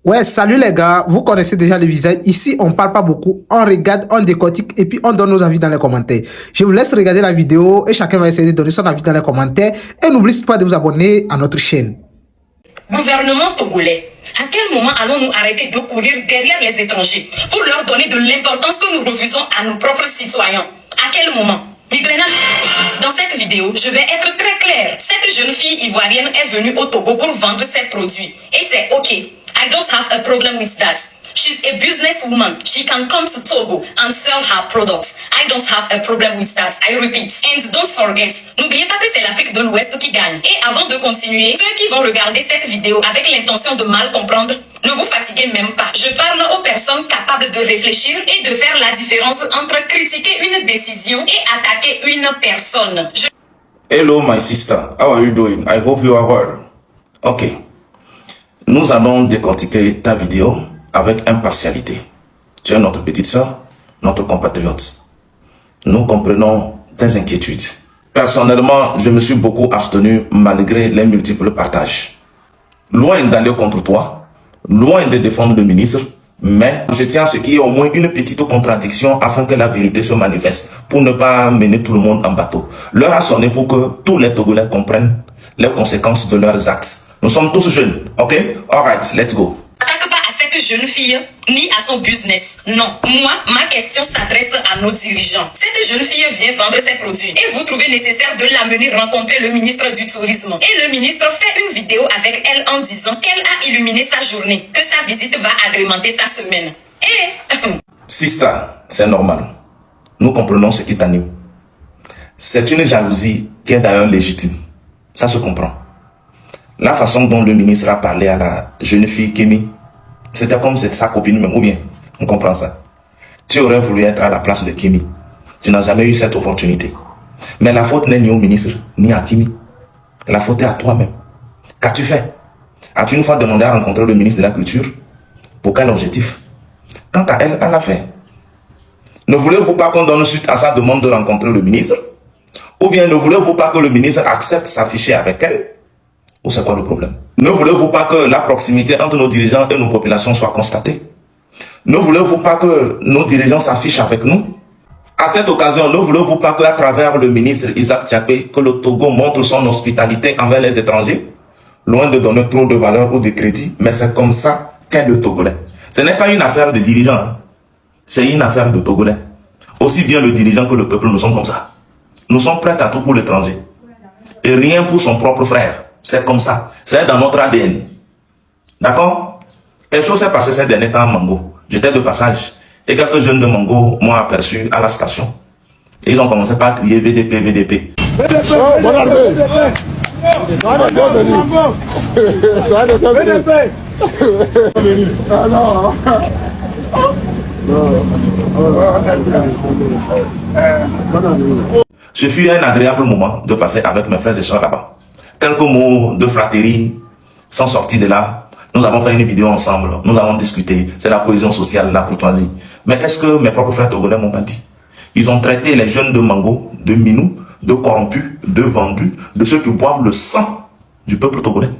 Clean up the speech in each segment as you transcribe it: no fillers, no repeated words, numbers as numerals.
Ouais, salut les gars, vous connaissez déjà le visage. Ici, on parle pas beaucoup, on regarde, on décortique et puis on donne nos avis dans les commentaires. Je vous laisse regarder la vidéo et chacun va essayer de donner son avis dans les commentaires. Et n'oubliez pas de vous abonner à notre chaîne. Gouvernement togolais, à quel moment allons-nous arrêter de courir derrière les étrangers pour leur donner de l'importance que nous refusons à nos propres citoyens? À quel moment? Dans cette vidéo, je vais être très claire. Cette jeune fille ivoirienne est venue au Togo pour vendre ses produits. Et c'est ok. I don't have a problem with that. She's a businesswoman. She can come to Togo and sell her products. I don't have a problem with that. I repeat. And don't forget, n'oubliez pas que c'est l'Afrique de l'Ouest qui gagne. Et avant de continuer, ceux qui vont regarder cette vidéo avec l'intention de mal comprendre, ne vous fatiguez même pas. Je parle aux personnes capables de réfléchir et de faire la différence entre critiquer une décision et attaquer une personne. Hello my sister, how are you doing? I hope you are well. Ok. Nous allons décortiquer ta vidéo avec impartialité. Tu es notre petite sœur, notre compatriote. Nous comprenons tes inquiétudes. Personnellement, je me suis beaucoup abstenu malgré les multiples partages. Loin d'aller contre toi, loin de défendre le ministre, mais je tiens à ce qu'il y ait au moins une petite contradiction afin que la vérité se manifeste, pour ne pas mener tout le monde en bateau. L'heure a sonné pour que tous les Togolais comprennent les conséquences de leurs actes. Nous sommes tous jeunes, ok? Alright, let's go. N'attaque pas à cette jeune fille, ni à son business. Non, moi, ma question s'adresse à nos dirigeants. Cette jeune fille vient vendre ses produits et vous trouvez nécessaire de l'amener rencontrer le ministre du Tourisme. Et le ministre fait une vidéo avec elle en disant qu'elle a illuminé sa journée, que sa visite va agrémenter sa semaine. Et... Sister, c'est normal. Nous comprenons ce qui t'anime. C'est une jalousie qui est d'ailleurs légitime. Ça se comprend. La façon dont le ministre a parlé à la jeune fille Kémy, c'était comme si c'était sa copine même, ou bien, on comprend ça. Tu aurais voulu être à la place de Kémy. Tu n'as jamais eu cette opportunité. Mais la faute n'est ni au ministre, ni à Kémy. La faute est à toi-même. Qu'as-tu fait? As-tu une fois demandé à rencontrer le ministre de la Culture? Pour quel objectif? Quant à elle, elle l'a fait. Ne voulez-vous pas qu'on donne suite à sa demande de rencontrer le ministre? Ou bien ne voulez-vous pas que le ministre accepte s'afficher avec elle? Ou c'est quoi le problème? Ne voulez-vous pas que la proximité entre nos dirigeants et nos populations soit constatée? Ne voulez-vous pas que nos dirigeants s'affichent avec nous? À cette occasion, ne voulez-vous pas qu'à travers le ministre Isaac Tchapé, que le Togo montre son hospitalité envers les étrangers? Loin de donner trop de valeur ou de crédit, mais c'est comme ça qu'est le Togolais. Ce n'est pas une affaire de dirigeants, hein. C'est une affaire de Togolais. Aussi bien le dirigeant que le peuple, nous sommes comme ça. Nous sommes prêts à tout pour l'étranger. Et rien pour son propre frère. C'est comme ça. C'est dans notre ADN. D'accord? Quelque chose s'est passé ces derniers temps à Mango. J'étais de passage. Et quelques jeunes de Mango m'ont aperçu à la station. Et ils ont commencé par crier VDP, VDP. Ce fut un agréable moment de passer avec mes frères et soeurs là-bas. Quelques mots de fratrie sont sortis de là. Nous avons fait une vidéo ensemble. Nous avons discuté. C'est la cohésion sociale, la courtoisie. Mais est-ce que mes propres frères togolais m'ont pas dit? Ils ont traité les jeunes de Mango, de Minou, de corrompus, de vendus, de ceux qui boivent le sang du peuple togolais.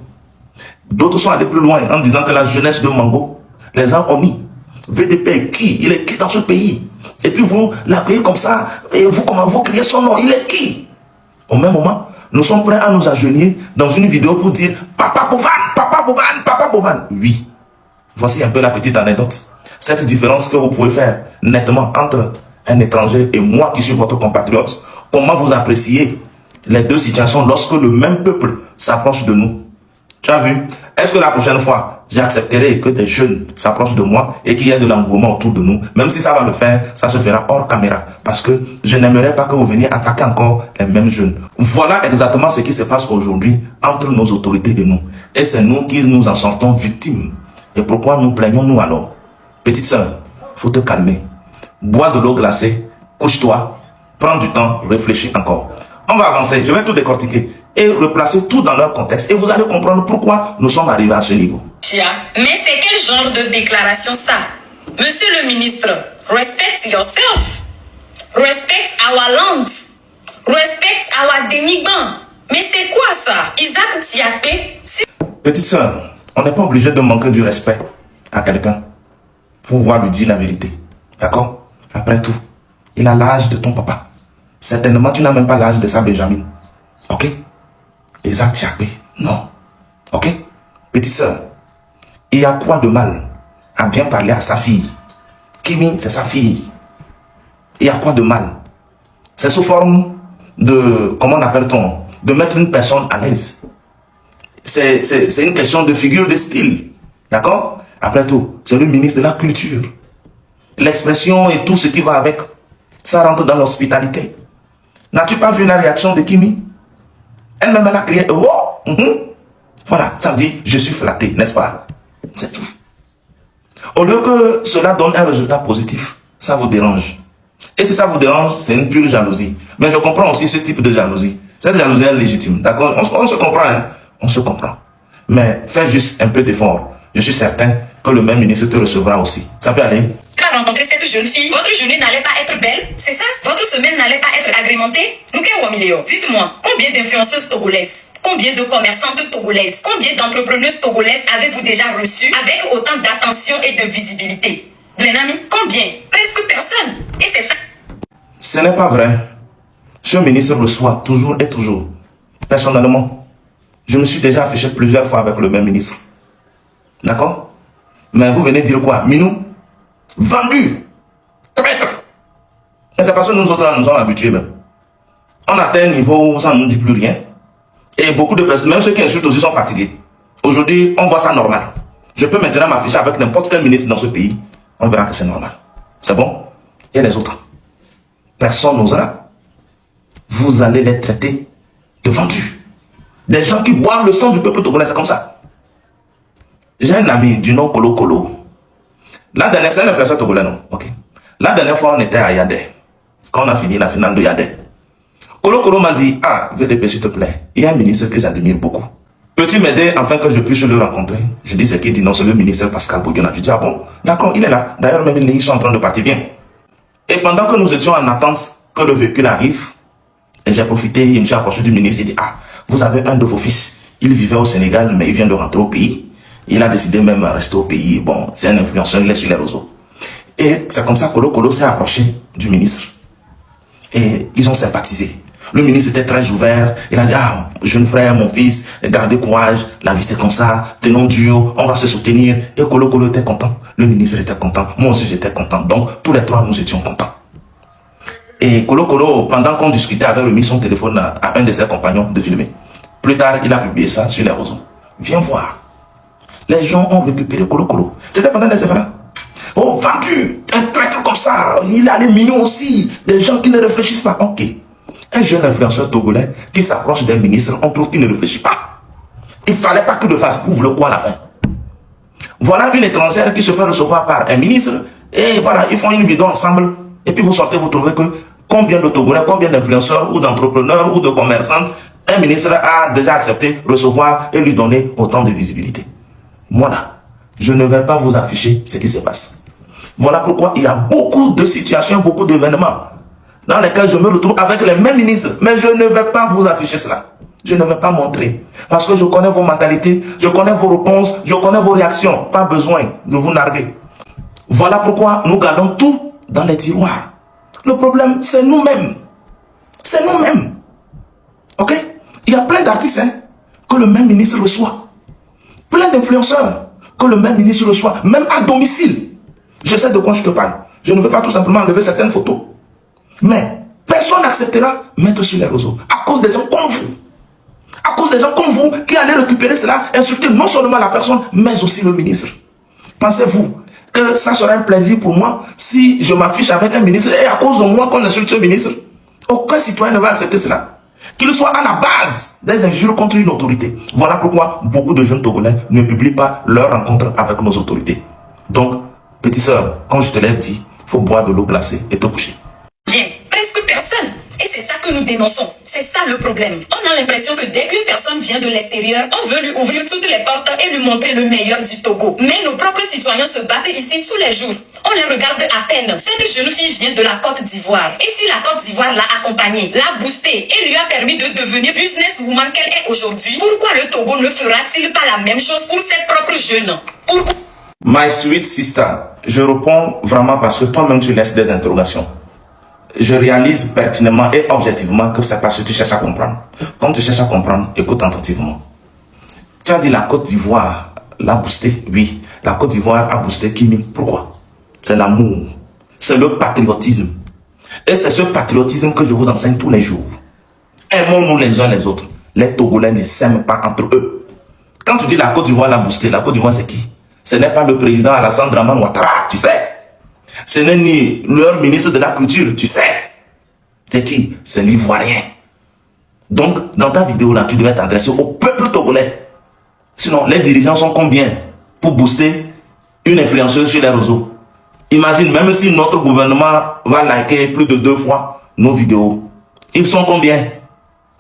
D'autres sont allés plus loin en disant que la jeunesse de Mango les a honnis. VDP est qui? Il est qui dans ce pays? Et puis vous l'accueillez comme ça, et vous, comment vous criez son nom? Il est qui? Au même moment, nous sommes prêts à nous agenouiller dans une vidéo pour dire Papa Bovan, Papa Bovan, Papa Bovan. Oui. Voici un peu la petite anecdote. Cette différence que vous pouvez faire nettement entre un étranger et moi qui suis votre compatriote. Comment vous appréciez les deux situations lorsque le même peuple s'approche de nous? Tu as vu? Est-ce que la prochaine fois, j'accepterai que des jeunes s'approchent de moi et qu'il y ait de l'engouement autour de nous? Même si ça va le faire, ça se fera hors caméra. Parce que je n'aimerais pas que vous veniez attaquer encore les mêmes jeunes. Voilà exactement ce qui se passe aujourd'hui entre nos autorités et nous. Et c'est nous qui nous en sortons victimes. Et pourquoi nous plaignons-nous alors? Petite sœur, faut te calmer. Bois de l'eau glacée, couche-toi, prends du temps, réfléchis encore. On va avancer, je vais tout décortiquer et replacer tout dans leur contexte. Et vous allez comprendre pourquoi nous sommes arrivés à ce niveau. Tiens, mais c'est quel genre de déclaration ça? Monsieur le ministre, respect yourself. Respect our land. Respect our dénigrant. Mais c'est quoi ça? Isaac Tchapé? Petite sœur, on n'est pas obligé de manquer du respect à quelqu'un pour pouvoir lui dire la vérité. D'accord? Après tout, il a l'âge de ton papa. Certainement, tu n'as même pas l'âge de sa Benjamin. Ok? Isaac Tchakbe. Non. Ok? Petite sœur, il y a quoi de mal à bien parler à sa fille? Kimi, c'est sa fille. Il y a quoi de mal? C'est sous forme de, comment on appelle-t-on? De mettre une personne à l'aise. C'est une question de figure de style. D'accord? Après tout, c'est le ministre de la Culture. L'expression et tout ce qui va avec, ça rentre dans l'hospitalité. N'as-tu pas vu la réaction de Kimi? Elle-même, elle a crié, oh! Voilà, ça dit, je suis flatté, n'est-ce pas? C'est tout. Au lieu que cela donne un résultat positif, ça vous dérange. Et si ça vous dérange, c'est une pure jalousie. Mais je comprends aussi ce type de jalousie. Cette jalousie est légitime, d'accord? On se comprend, hein? On se comprend. Mais fais juste un peu d'effort. Je suis certain que le même ministre te recevra aussi. Ça peut aller? Pas rencontrer cette jeune fille, votre journée n'allait pas être belle, c'est ça? Votre semaine n'allait pas être agrémentée? Nous, dites-moi, combien d'influenceuses togolaises, combien de commerçantes togolaises, combien d'entrepreneuses togolaises avez-vous déjà reçues avec autant d'attention et de visibilité? Blenami, combien? Presque personne. Et c'est ça. Ce n'est pas vrai. Ce ministre reçoit toujours et toujours. Personnellement, je me suis déjà affiché plusieurs fois avec le même ministre. D'accord? Mais vous venez dire quoi? Minou? Vendu! Traître! Mais c'est parce que nous autres, là, nous sommes habitués même. On atteint un niveau où ça ne nous dit plus rien. Et beaucoup de personnes, même ceux qui insultent aussi, sont fatigués. Aujourd'hui, on voit ça normal. Je peux maintenant m'afficher avec n'importe quel ministre dans ce pays. On verra que c'est normal. C'est bon? Et les autres? Personne n'osera. Vous allez les traiter de vendus. Des gens qui boivent le sang du peuple togolais, c'est comme ça. J'ai un ami du nom Kolo Kolo. La dernière, c'est un influenceur togolais, non? Ok. La dernière fois, on était à Yadé. Quand on a fini la finale de Yadé. Kolo Kolo m'a dit, ah, VDP, s'il te plaît, il y a un ministre que j'admire beaucoup. Peux-tu m'aider afin que je puisse le rencontrer? Je dis, c'est qui? Dit non, c'est le ministre Pascal Bouguena. Je dis, ah bon, d'accord, il est là. D'ailleurs, même ils sont en train de partir, viens. Et pendant que nous étions en attente que le véhicule arrive, j'ai profité, je me suis approché du ministre, il dit, ah, vous avez un de vos fils. Il vivait au Sénégal, mais il vient de rentrer au pays. Il a décidé même de rester au pays. Bon, c'est un influenceur, il est sur les réseaux. Et c'est comme ça que Kolo Kolo s'est approché du ministre. Et ils ont sympathisé. Le ministre était très ouvert. Il a dit, ah, jeune frère, mon fils, gardez courage. La vie c'est comme ça. Tenons duo, on va se soutenir. Et Kolo Kolo était content. Le ministre était content. Moi aussi j'étais content. Donc, tous les trois, nous étions contents. Et Kolo Kolo, pendant qu'on discutait, avait remis son téléphone à un de ses compagnons de filmer. Plus tard, il a publié ça sur les réseaux. Viens voir. Les gens ont récupéré Kolo Kolo. C'était pendant des événements. Oh, vendu! Un traître comme ça. Il a les mignons aussi. Des gens qui ne réfléchissent pas. Ok. Un jeune influenceur togolais qui s'approche d'un ministre, on trouve qu'il ne réfléchit pas. Il ne fallait pas qu'il le fasse. Ouvre le quoi à la fin. Voilà une étrangère qui se fait recevoir par un ministre. Et voilà, ils font une vidéo ensemble. Et puis vous sortez, vous trouvez que combien de Togolais, combien d'influenceurs ou d'entrepreneurs ou de commerçantes, un ministre a déjà accepté recevoir et lui donner autant de visibilité. Voilà. Je ne vais pas vous afficher ce qui se passe. Voilà pourquoi il y a beaucoup de situations, beaucoup d'événements dans lesquels je me retrouve avec les mêmes ministres. Mais je ne vais pas vous afficher cela. Je ne vais pas montrer. Parce que je connais vos mentalités, je connais vos réponses, je connais vos réactions. Pas besoin de vous narguer. Voilà pourquoi nous gardons tout dans les tiroirs. Le problème, c'est nous-mêmes. C'est nous-mêmes. Ok? Il y a plein d'artistes que le même ministre reçoit. Plein d'influenceurs que le même ministre reçoit, même à domicile. Je sais de quoi je te parle. Je ne veux pas tout simplement enlever certaines photos. Mais personne n'acceptera mettre sur les réseaux à cause des gens comme vous. À cause des gens comme vous qui allez récupérer cela, insulter non seulement la personne, mais aussi le ministre. Pensez-vous que ça serait un plaisir pour moi si je m'affiche avec un ministre et à cause de moi qu'on insulte ce ministre? Aucun citoyen ne va accepter cela. Qu'il soit à la base des injures contre une autorité. Voilà pourquoi beaucoup de jeunes Togolais ne publient pas leur rencontre avec nos autorités. Donc, petite sœur, comme je te l'ai dit, il faut boire de l'eau glacée et te coucher. Bien, presque personne. Et c'est ça que nous dénonçons. C'est ça le problème. On a l'impression que dès qu'une personne vient de l'extérieur, on veut lui ouvrir toutes les portes et lui montrer le meilleur du Togo. Mais nos propres citoyens se battent ici tous les jours. On les regarde à peine. Cette jeune fille vient de la Côte d'Ivoire. Et si la Côte d'Ivoire l'a accompagnée, l'a boostée et lui a permis de devenir businesswoman qu'elle est aujourd'hui, pourquoi le Togo ne fera-t-il pas la même chose pour ses propres jeunes? Pourquoi? My sweet sister, je réponds vraiment parce que toi-même tu laisses des interrogations. Je réalise pertinemment et objectivement que c'est parce que tu cherches à comprendre. Quand tu cherches à comprendre, écoute attentivement. Tu as dit la Côte d'Ivoire l'a boosté. Oui, la Côte d'Ivoire a boosté Kimi. Pourquoi? C'est l'amour. C'est le patriotisme. Et c'est ce patriotisme que je vous enseigne tous les jours. Aimons-nous les uns les autres. Les Togolais ne s'aiment pas entre eux. Quand tu dis la Côte d'Ivoire l'a boosté, la Côte d'Ivoire c'est qui? Ce n'est pas le président Alassane Dramane Ouattara, tu sais. Ce n'est ni leur ministre de la Culture, tu sais. C'est qui? C'est l'Ivoirien. Donc, dans ta vidéo là, tu devais t'adresser au peuple togolais. Sinon, les dirigeants sont combien pour booster une influenceuse sur les réseaux? Imagine, même si notre gouvernement va liker plus de 2 fois nos vidéos, ils sont combien?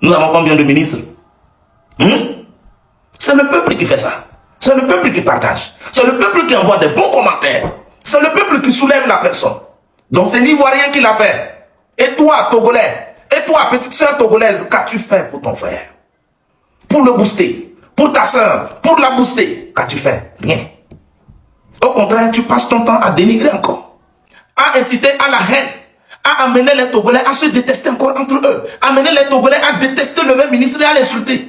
Nous avons combien de ministres? C'est le peuple qui fait ça. C'est le peuple qui partage. C'est le peuple qui envoie des bons commentaires. C'est le peuple qui soulève la personne. Donc c'est l'Ivoirien qui l'a fait. Et toi, Togolais, et toi, petite soeur togolaise, qu'as-tu fait pour ton frère? Pour le booster. Pour ta soeur, pour la booster. Qu'as-tu fait? Rien. Au contraire, tu passes ton temps à dénigrer encore. À inciter à la haine. À amener les Togolais à se détester encore entre eux. Amener les Togolais à détester le même ministre et à l'insulter.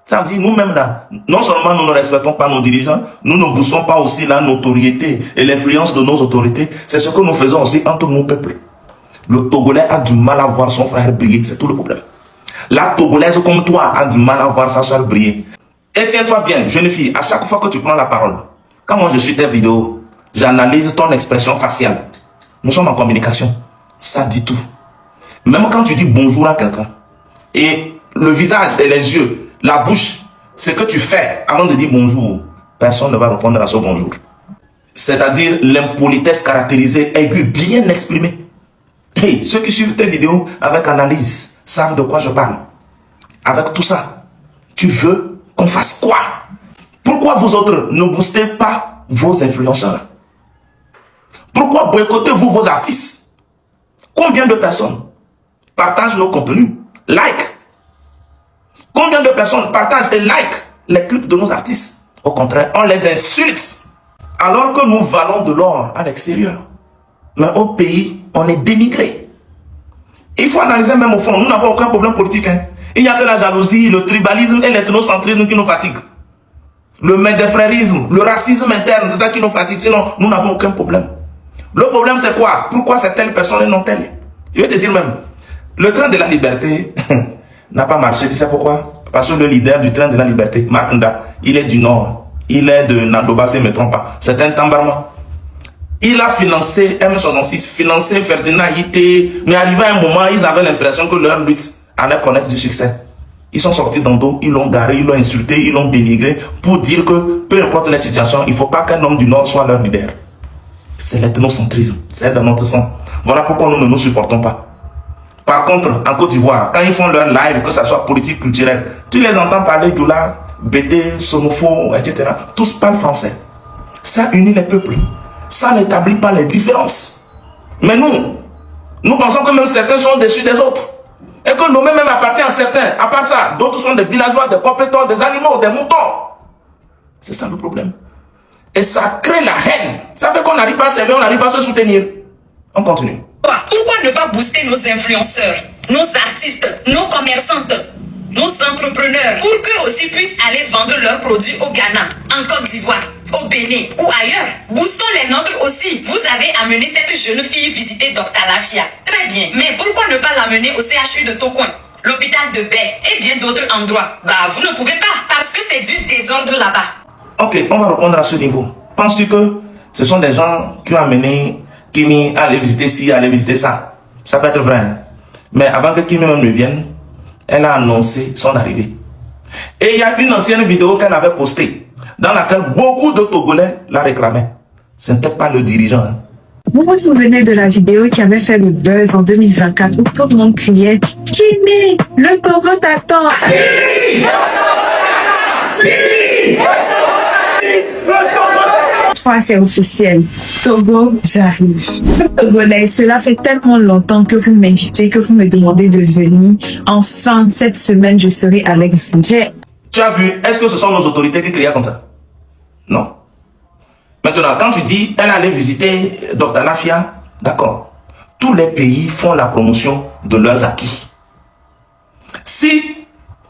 Ça veut dire, nous-mêmes là, non seulement nous ne respectons pas nos dirigeants, nous ne boostons pas aussi la notoriété et l'influence de nos autorités. C'est ce que nous faisons aussi entre nos peuples. Le Togolais a du mal à voir son frère briller, c'est tout le problème. La Togolaise comme toi a du mal à voir sa soeur briller. Et tiens-toi bien, jeune fille, à chaque fois que tu prends la parole, quand moi je suis tes vidéos, j'analyse ton expression faciale. Nous sommes en communication. Ça dit tout. Même quand tu dis bonjour à quelqu'un, et le visage et les yeux, la bouche, ce que tu fais avant de dire bonjour, personne ne va répondre à ce bonjour. C'est-à-dire l'impolitesse caractérisée, aiguë, bien exprimée. Hey, ceux qui suivent tes vidéos avec analyse savent de quoi je parle. Avec tout ça, tu veux qu'on fasse quoi? Pourquoi vous autres ne boostez pas vos influenceurs? Pourquoi boycottez-vous vos artistes? Combien de personnes partagent nos contenus? Like. Combien de personnes partagent et like les clips de nos artistes? Au contraire, on les insulte. Alors que nous valons de l'or à l'extérieur. Mais au pays, on est dénigré. Il faut analyser même au fond. Nous n'avons aucun problème politique. Hein. Il n'y a que la jalousie, le tribalisme et l'ethnocentrisme qui nous fatiguent. Le médefrérisme, le racisme interne, c'est ça qui nous fatigue. Sinon, nous n'avons aucun problème. Le problème, c'est quoi? Pourquoi c'est telle personne et non telle? Je vais te dire même, le train de la liberté n'a pas marché. Tu sais pourquoi? Parce que le leader du train de la liberté, Marc Nda, il est du Nord. Il est de Nadoba, si je ne me trompe pas. C'est un Tambarma. Il a financé M66, financé Ferdinand Yité. Mais arrivé à un moment, ils avaient l'impression que leur lutte allait connaître du succès. Ils sont sortis dans le dos, ils l'ont garé, ils l'ont insulté, ils l'ont dénigré pour dire que peu importe les situations, il ne faut pas qu'un homme du Nord soit leur leader. C'est l'ethnocentrisme, c'est dans notre sang. Voilà pourquoi nous ne nous supportons pas. Par contre, en Côte d'Ivoire, quand ils font leur live, que ce soit politique, culturelle, tu les entends parler d'Oula, Bété, Sonofo, etc. Tous parlent français. Ça unit les peuples. Ça n'établit pas les différences. Mais nous pensons que même certains sont au-dessus des autres. Et que nous-mêmes même appartiennent à certains. À part ça, d'autres sont des villageois, des compétents, des animaux, des moutons. C'est ça le problème. Et ça crée la haine. Ça fait qu'on n'arrive pas à servir, on n'arrive pas à se soutenir. On continue. Pourquoi ne pas booster nos influenceurs, nos artistes, nos commerçantes, nos entrepreneurs, pour qu'eux aussi puissent aller vendre leurs produits au Ghana, en Côte d'Ivoire, au Bénin ou ailleurs? Boostons les nôtres aussi. Vous avez amené cette jeune fille visiter Dr Lafia. Très bien. Mais pourquoi ne pas l'amener au CHU de Tokoin, l'hôpital de Baie et bien d'autres endroits? Bah, vous ne pouvez pas, parce que c'est du désordre là-bas. Ok, on va répondre à ce niveau. Penses-tu que ce sont des gens qui ont amené Kimi à aller visiter ci, à aller visiter ça? Ça peut être vrai. Hein? Mais avant que Kimi même ne vienne, elle a annoncé son arrivée. Et il y a une ancienne vidéo qu'elle avait postée, dans laquelle beaucoup de Togolais la réclamaient. Ce n'était pas le dirigeant. Hein. Vous vous souvenez de la vidéo qui avait fait le buzz en 2024 où tout le monde criait « Kimi, le Togo t'attend !» C'est officiel. Togo, j'arrive. Togolais, cela fait tellement longtemps que vous m'invitez, que vous me demandez de venir. Enfin, cette semaine, je serai avec vous. Tu as vu, est-ce que ce sont nos autorités qui criaient comme ça? Non. Maintenant, quand tu dis, elle allait visiter Dr Lafia, d'accord. Tous les pays font la promotion de leurs acquis. Si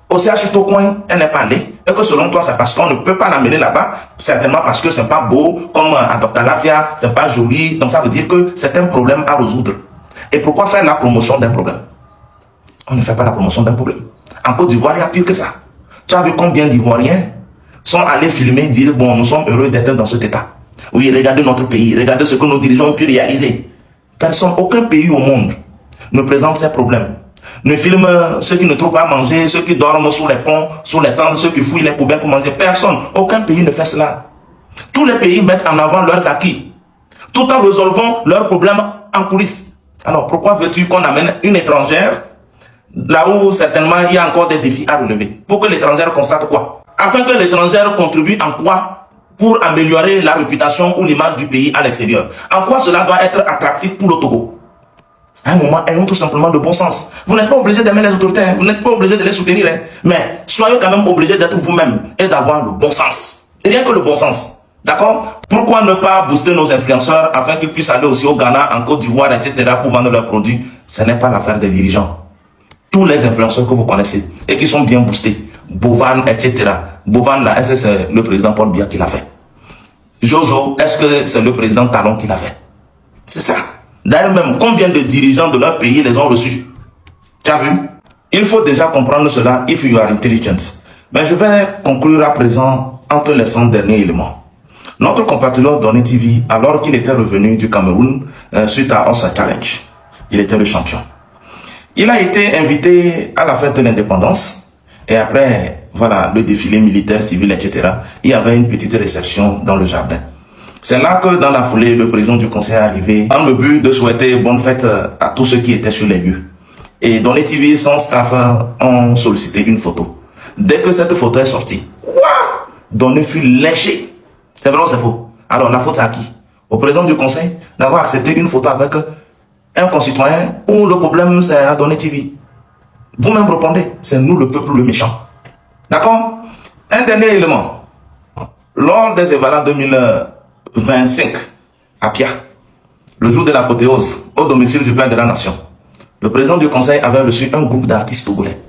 au CHU Tokoin, elle n'est pas allée, et que selon toi, c'est parce qu'on ne peut pas l'amener là-bas, certainement parce que c'est pas beau, comme à Dr Lafia, c'est pas joli, donc ça veut dire que c'est un problème à résoudre. Et pourquoi faire la promotion d'un problème? On ne fait pas la promotion d'un problème. En Côte d'Ivoire, il y a pire que ça. Tu as vu combien d'Ivoiriens sont allés filmer, dire, bon, nous sommes heureux d'être dans cet état. Oui, regardez notre pays, regardez ce que nos dirigeants ont pu réaliser. Personne, aucun pays au monde ne présente ces problèmes. Ne filme ceux qui ne trouvent pas à manger, ceux qui dorment sous les ponts, sous les tentes, ceux qui fouillent les poubelles pour manger. Personne, aucun pays ne fait cela. Tous les pays mettent en avant leurs acquis, tout en résolvant leurs problèmes en coulisses. Alors, pourquoi veux-tu qu'on amène une étrangère là où certainement il y a encore des défis à relever? Pour que l'étrangère constate quoi? Afin que l'étrangère contribue en quoi pour améliorer la réputation ou l'image du pays à l'extérieur? En quoi cela doit être attractif pour le Togo? À un moment, ayons tout simplement de bon sens. Vous n'êtes pas obligé d'aimer les autorités, vous n'êtes pas obligé de les soutenir, mais soyez quand même obligé d'être vous-même et d'avoir le bon sens. Rien que le bon sens. D'accord? Pourquoi ne pas booster nos influenceurs afin qu'ils puissent aller aussi au Ghana, en Côte d'Ivoire, etc. pour vendre leurs produits? Ce n'est pas l'affaire des dirigeants. Tous les influenceurs que vous connaissez et qui sont bien boostés, Bovan, etc. Bovan, là, est-ce que c'est le président Paul Biya qui l'a fait? Jojo, est-ce que c'est le président Talon qui l'a fait? C'est ça. D'ailleurs même, combien de dirigeants de leur pays les ont reçus? Tu as vu? Il faut déjà comprendre cela if you are intelligent. Mais je vais conclure à présent en te laissant dernier élément. Notre compatriote Donny TV, alors qu'il était revenu du Cameroun suite à Ossa Challenge, il était le champion. Il a été invité à la fête de l'indépendance et après, voilà, le défilé militaire, civil, etc. Il y avait une petite réception dans le jardin. C'est là que dans la foulée, le président du conseil est arrivé dans le but de souhaiter bonne fête à tous ceux qui étaient sur les lieux. Et Donny TV, son staff ont sollicité une photo. Dès que cette photo est sortie, Donny fut léché. C'est vrai ou c'est faux? Alors la faute c'est à qui? Au président du conseil d'avoir accepté une photo avec un concitoyen ou le problème c'est à Donny TV? Vous-même répondez, c'est nous le peuple le méchant. D'accord? Un dernier élément. Lors des événements 2025 à Pia, le jour de l'apothéose, au domicile du père de la nation, le président du conseil avait reçu un groupe d'artistes togolais.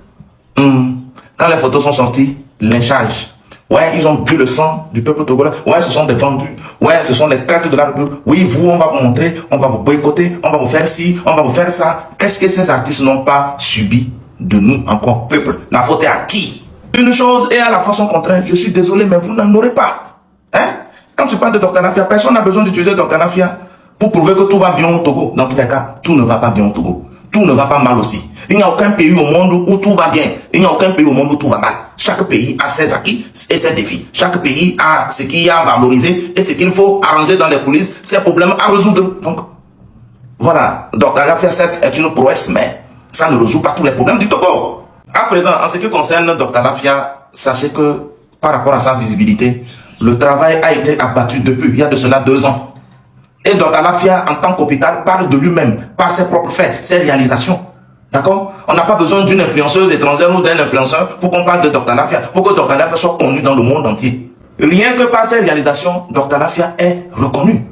Quand les photos sont sorties, lynchage. Ouais, ils ont bu le sang du peuple togolais. Ouais, ce sont des vendus. Ouais, ce sont les traites de la République. Oui, vous, on va vous montrer, on va vous boycotter, on va vous faire ci, on va vous faire ça. Qu'est-ce que ces artistes n'ont pas subi de nous, encore peuple? La faute est à qui? Une chose est à la fois son contraire. Je suis désolé, mais vous n'en aurez pas. Hein? Quand tu parles de Dr Lafia, personne n'a besoin d'utiliser Dr Lafia pour prouver que tout va bien au Togo. Dans tous les cas, tout ne va pas bien au Togo. Tout ne va pas mal aussi. Il n'y a aucun pays au monde où tout va bien. Il n'y a aucun pays au monde où tout va mal. Chaque pays a ses acquis et ses défis. Chaque pays a ce qu'il y a à valoriser et ce qu'il faut arranger dans les coulisses, ses problèmes à résoudre. Donc, voilà. Dr Lafia, certes, est une prouesse, mais ça ne résout pas tous les problèmes du Togo. À présent, en ce qui concerne Dr Lafia, sachez que par rapport à sa visibilité, le travail a été abattu depuis, il y a de cela 2 ans. Et Dr Lafia, en tant qu'hôpital, parle de lui-même, par ses propres faits, ses réalisations. D'accord? On n'a pas besoin d'une influenceuse étrangère ou d'un influenceur pour qu'on parle de Dr Lafia, pour que Dr Lafia soit connu dans le monde entier. Rien que par ses réalisations, Dr Lafia est reconnu.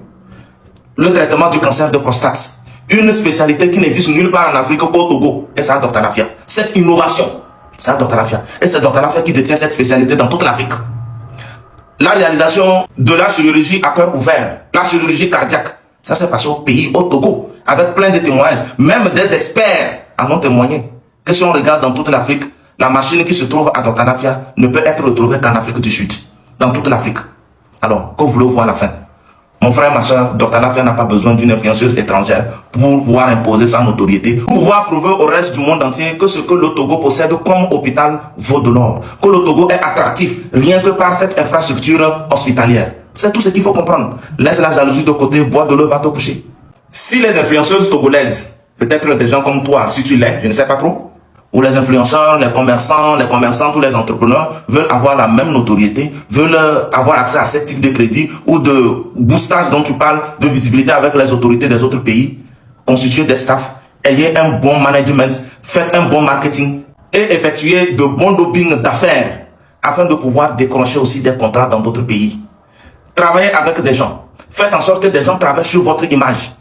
Le traitement du cancer de prostate, une spécialité qui n'existe nulle part en Afrique qu'au Togo, et c'est à Dr Lafia. Cette innovation, c'est à Dr Lafia. Et c'est Dr Lafia qui détient cette spécialité dans toute l'Afrique. La réalisation de la chirurgie à cœur ouvert, la chirurgie cardiaque, ça s'est passé au pays, au Togo, avec plein de témoignages. Même des experts en ont témoigné que si on regarde dans toute l'Afrique, la machine qui se trouve à Dr Lafia ne peut être retrouvée qu'en Afrique du Sud, dans toute l'Afrique. Alors, que voulez-vous voir à la fin? Mon frère, ma soeur, Dr Lafia n'a pas besoin d'une influenceuse étrangère pour pouvoir imposer sa notoriété, pour pouvoir prouver au reste du monde entier que ce que le Togo possède comme hôpital vaut de l'or, que le Togo est attractif rien que par cette infrastructure hospitalière. C'est tout ce qu'il faut comprendre. Laisse la jalousie de côté, bois de l'eau, va te coucher. Si les influenceuses togolaises, peut-être des gens comme toi, si tu l'es, je ne sais pas trop, ou les influenceurs, les commerçants, tous les entrepreneurs veulent avoir la même notoriété, veulent avoir accès à ce type de crédit ou de boostage dont tu parles, de visibilité avec les autorités des autres pays, constituez des staffs, ayez un bon management, faites un bon marketing et effectuez de bons lobbying d'affaires afin de pouvoir décrocher aussi des contrats dans d'autres pays. Travaillez avec des gens. Faites en sorte que des gens travaillent sur votre image.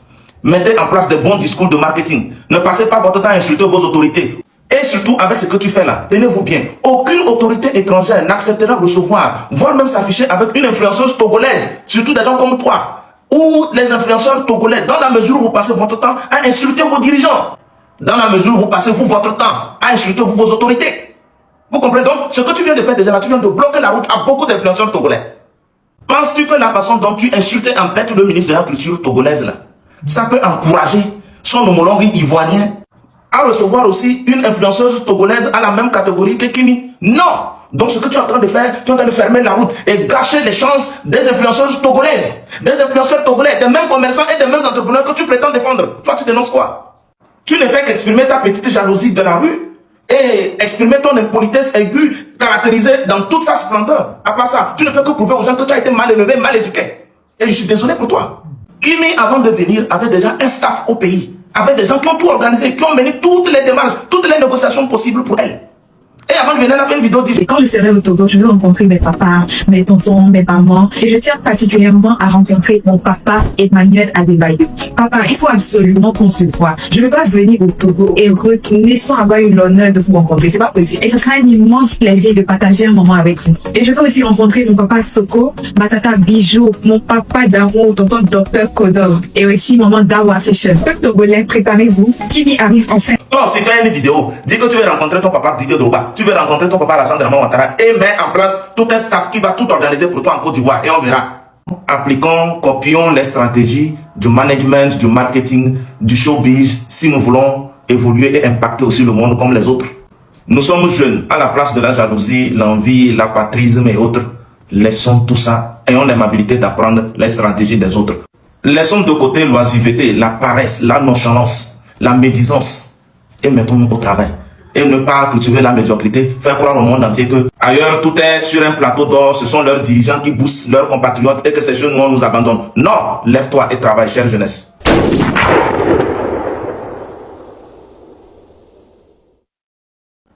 Mettez en place de bons discours de marketing. Ne passez pas votre temps à insulter vos autorités. Et surtout, avec ce que tu fais là, tenez-vous bien. Aucune autorité étrangère n'acceptera de recevoir, voire même s'afficher avec une influenceuse togolaise, surtout des gens comme toi, ou les influenceurs togolais, dans la mesure où vous passez votre temps à insulter vos dirigeants. Dans la mesure où vous passez votre temps à insulter vos autorités. Vous comprenez donc? Ce que tu viens de faire déjà là, tu viens de bloquer la route à beaucoup d'influenceurs togolais. Penses-tu que la façon dont tu insultes et embêtes le ministre de la Culture togolaise là, ça peut encourager son homologue ivoirien à recevoir aussi une influenceuse togolaise à la même catégorie que Kimi? Non! Donc ce que tu es en train de faire, tu es en train de fermer la route et gâcher les chances des influenceuses togolaises, des influenceurs togolais, des mêmes commerçants et des mêmes entrepreneurs que tu prétends défendre. Toi, tu dénonces quoi? Tu ne fais qu'exprimer ta petite jalousie de la rue et exprimer ton impolitesse aiguë caractérisée dans toute sa splendeur. À part ça, tu ne fais que prouver aux gens que tu as été mal élevé, mal éduqué. Et je suis désolé pour toi. Kimi, avant de venir, avait déjà un staff au pays, avait des gens qui ont tout organisé, qui ont mené toutes les démarches, toutes les négociations possibles pour elle. Et avant de venir, elle a fait une vidéo disant... Et quand je serai au Togo, je vais rencontrer mes papas, mes tontons, mes mamans. Et je tiens particulièrement à rencontrer mon papa Emmanuel Adebayo. Papa, il faut absolument qu'on se voit. Je ne vais pas venir au Togo et retourner sans avoir eu l'honneur de vous rencontrer. C'est pas possible. Et ce sera un immense plaisir de partager un moment avec vous. Et je vais aussi rencontrer mon papa Soko, ma tata Bijou, mon papa d'amour, tonton Dr Kodor. Et aussi maman Dawa Fashion. Peuple togolais, préparez-vous. Kimi arrive enfin. Toi aussi, fais une vidéo. Dis que tu veux rencontrer ton papa Didier Drogba. Tu veux rencontrer ton papa Alassane Dramane Ouattara et mets en place tout un staff qui va tout organiser pour toi en Côte d'Ivoire et on verra. Appliquons, copions les stratégies du management, du marketing, du showbiz si nous voulons évoluer et impacter aussi le monde comme les autres. Nous sommes jeunes, à la place de la jalousie, l'envie, l'apatrisme et autres. Laissons tout ça, ayons l'amabilité d'apprendre les stratégies des autres. Laissons de côté l'oisiveté, la paresse, la nonchalance, la médisance et mettons-nous au travail. Et ne pas cultiver la médiocrité, faire croire au monde entier que ailleurs tout est sur un plateau d'or, ce sont leurs dirigeants qui boostent leurs compatriotes et que ces jeunes nous abandonnent. Non, lève-toi et travaille, chère jeunesse.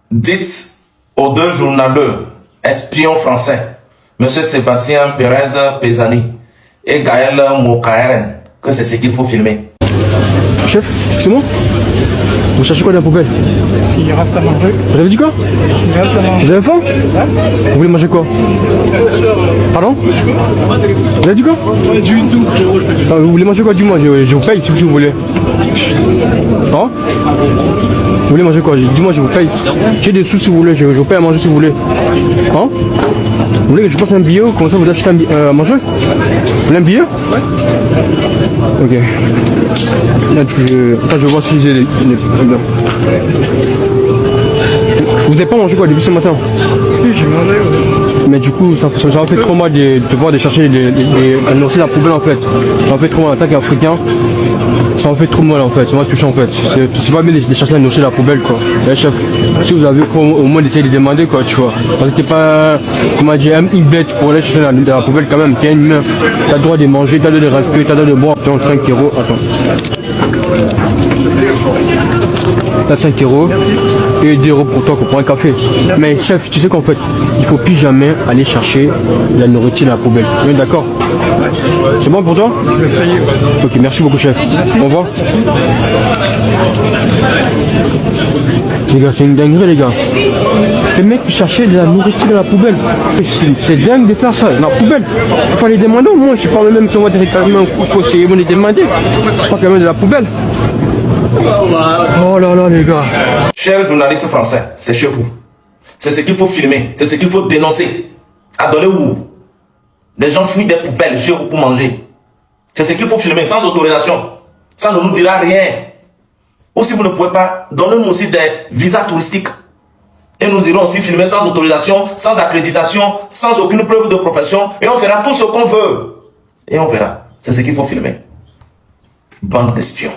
Dites aux deux journaleux, espions français, M. Sébastien Pérez Pesani et Gaël Mokaeren, que c'est ce qu'il faut filmer. Chef, excusez-moi. Vous cherchez quoi dans la poubelle? S'il reste à manger. Vous avez dit quoi? S'il reste à manger. Vous avez faim? Vous voulez manger quoi? Pardon? Vous avez dit quoi? Pas du tout, frérot. Ah, vous voulez manger quoi? Dis-moi, je vous paye si vous voulez. Hein? Vous voulez manger quoi? Dis-moi, je vous paye. J'ai des sous si vous voulez, je vous paye à manger si vous voulez. Hein? Vous voulez que je passe un billet? Comment ça vous achetez un billet à manger? Vous voulez un billet? Ouais. Ok. Là, je vais voir si j'ai les... Vous n'avez pas mangé quoi depuis ce matin? Si, j'ai mangé. Mais du coup, ça m'a fait trop mal de devoir chercher la nourriture dans la poubelle en fait. Ça m'a fait trop mal en tant qu'Africain. Ça m'a fait trop mal en fait, ça m'a touché en fait. C'est pas bien de chercher la nourriture dans la poubelle quoi. Et chef, si vous avez au moins d'essayer de demander quoi, tu vois. Parce que t'es pas, comment dire, une bête pour aller chercher dans la poubelle quand même. T'es une humain, t'as le droit de manger, t'as le droit de respirer, t'as le droit de boire. T'as 5 €, attends. T'as 5 € et 2 € pour toi pour prendre un café. Mais chef, tu sais qu'en fait, il faut plus jamais aller chercher la nourriture dans la poubelle. Oui, d'accord. C'est bon pour toi? Je vais essayer. Ok, merci beaucoup chef. Au revoir. Les gars, c'est une dinguerie les gars. Les mecs qui cherchaient de la nourriture dans la poubelle. C'est dingue de faire ça, dans la poubelle. Il faut aller demander au moins, je parle même si on va directement, il faut essayer de demander. Pas quand même de la poubelle. Oh là là les gars. Chers journalistes français, c'est chez vous. C'est ce qu'il faut filmer, c'est ce qu'il faut dénoncer. Adolez où des gens fouillent des poubelles chez vous pour manger. C'est ce qu'il faut filmer sans autorisation. Ça ne nous dira rien. Ou si vous ne pouvez pas, donnez-nous aussi des visas touristiques. Et nous irons aussi filmer sans autorisation, sans accréditation, sans aucune preuve de profession. Et on fera tout ce qu'on veut. Et on verra. C'est ce qu'il faut filmer. Bande d'espions.